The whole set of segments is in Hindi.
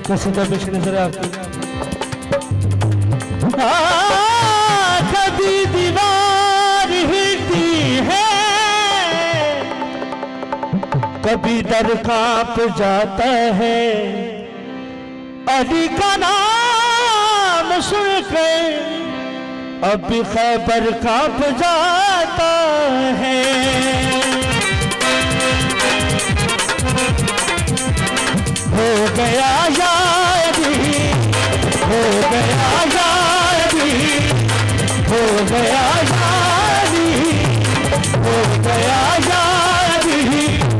कसीदा पेश नजर आपकी। कभी दीवार हिलती है, कभी दर कांप जाता है, अली का नाम सुनकर अब भी खैबर कांप जाता है। हो गया यारी, हो गया यारी, हो गया यारी, हो गया यारी,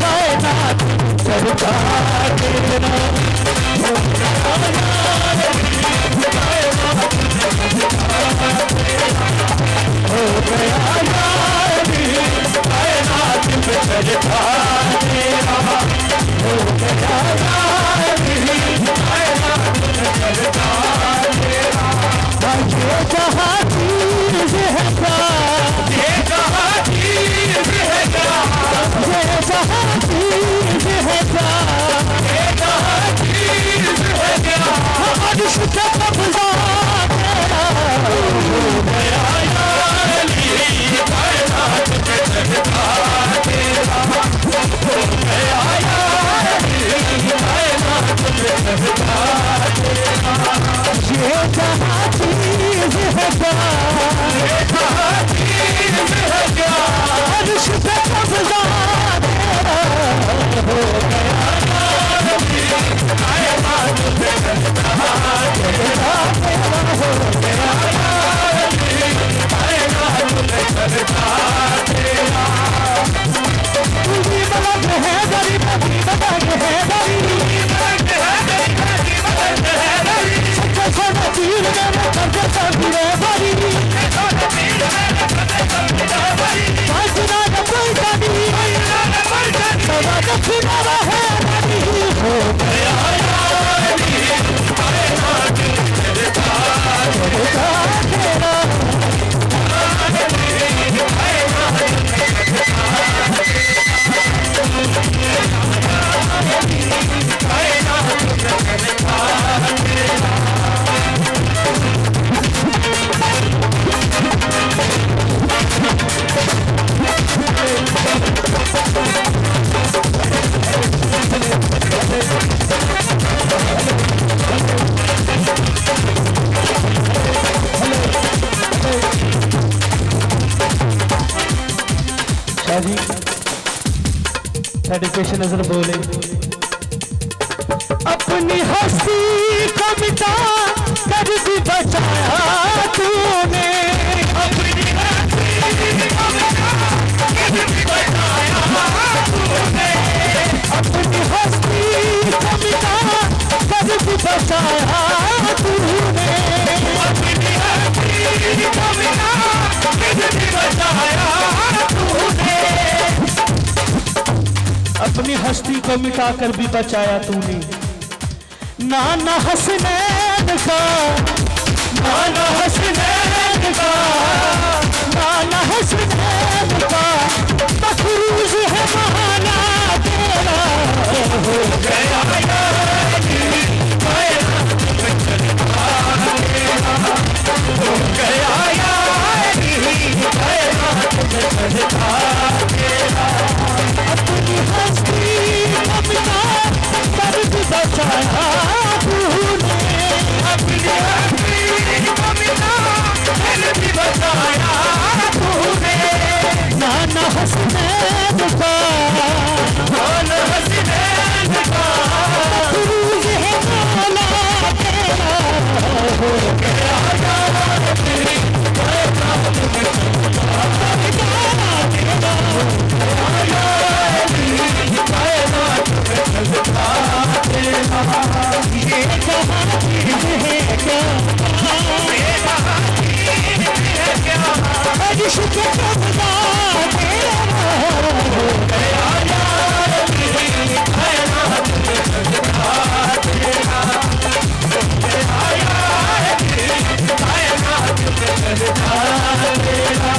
कायनात सरकार तेरा हो गया यारी, कायनात सरकार तेरा हो गया यारी, कायनात सरकार तेरा। ये जहाँ चीज़ है क्या, ये जहाँ चीज़ है क्या, ये जहाँ चीज़ है क्या, ये जहाँ चीज़ है क्या, अर्श का कब्ज़ा तेरा हो गया यारी, कायनात सरकार तेरा हो गया यारी, कायनात सरकार तेरा। ये जहाँ चीज़ है क्या, ये जहाँ चीज़ है क्या, अर्श पे कब्ज़ा तेरा हो गया यारी, कायनात सरकार तेरा हो गया यारी, कायनात सरकार तेरा। तुझी मलक है गरीब की मलक है गरीब, सच्चा सोना तीर मेरे कर्ज सबरे भरी, साजना न कोई कभी, सदा दक्षिणा रहे नहीं। हो गया यारी, कायनात सरकार तेरा शादी सर्टिफिकेशन नजर बोले। अपनी हंसी को मिटा कर भी बचाया तूने, अपनी हंसी को मिटा कर भी बचाया तूने, अपनी हंसी को मिटा कर भी बचाया तूने, अपनी हंसी को मिटा कर भी बचाया तूने, अपनी हस्ती को मिटाकर भी बचाया तूने। नाना हसनैन का, नाना हसनैन का, नाना हसनैन का मखरूज है बहाना तेरा हो गया यारी, कायनात सरकार तेरा हो गया यारी, कायनात सरकार तेरा। अपनी हस्ती को मिटा कर भी बचाया तूने, अपनी हस्ती को मिटा कर भी बचाया तूने। नाना हसनैन का, नाना हसनैन का मखरूज है मौला तेरा हो गया यारी, कायनात सरकार तेरा हो गया यारी, कायनात सरकार तेरा। ये जहाँ चीज़ है क्या, ये जहाँ चीज़ है क्या, अर्श पे कब्ज़ा तेरा हो गया यारी, कायनात सरकार तेरा हो गया यारी, कायनात सरकार तेरा।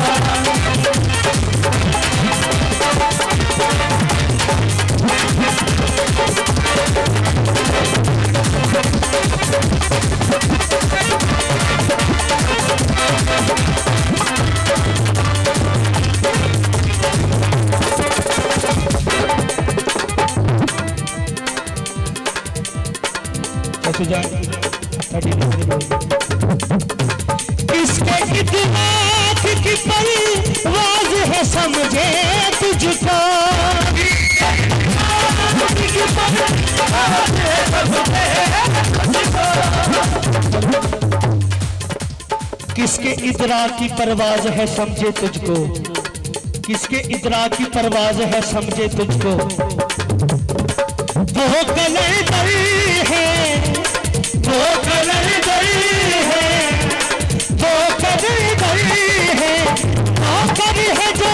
सुजान किसके इतिहास की परवाज़ है समझे तुझको किसके इदराक की परवाज़ है समझे तुझको किसके इदराक की परवाज़ है समझे तुझको वो कलंदर है वो कलंदर है वो कलंदर है आकर है जो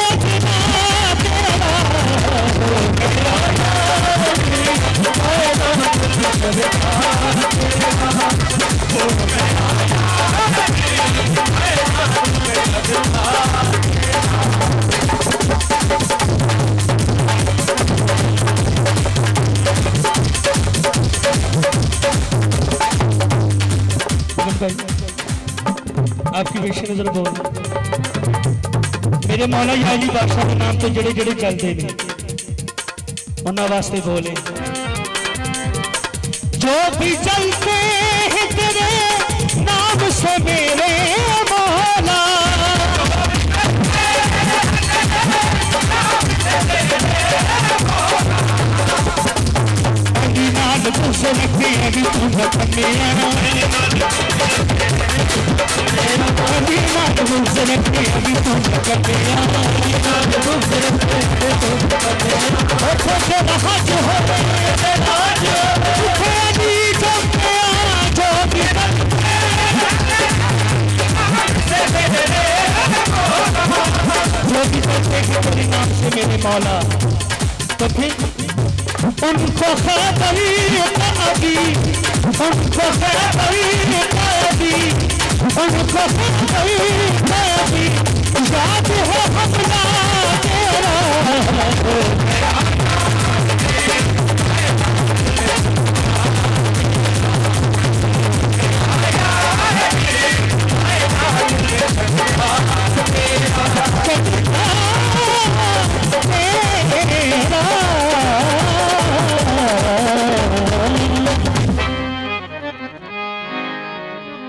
आपकी विषय नजर बोल मेरे मौला याली बादशाह के नाम तो जड़े जड़े चलते ने उन्होंने वास्ते बोले जो भी चलते हैं तेरे नाम से मेरे मौला नाम तुझसे लगती है कि तुम मुझसे लगती है कि तुम नाम से मेरे मौला तो फिर उनको खबरी अभी उनको खबरी अभी उनको खबरी अभी याद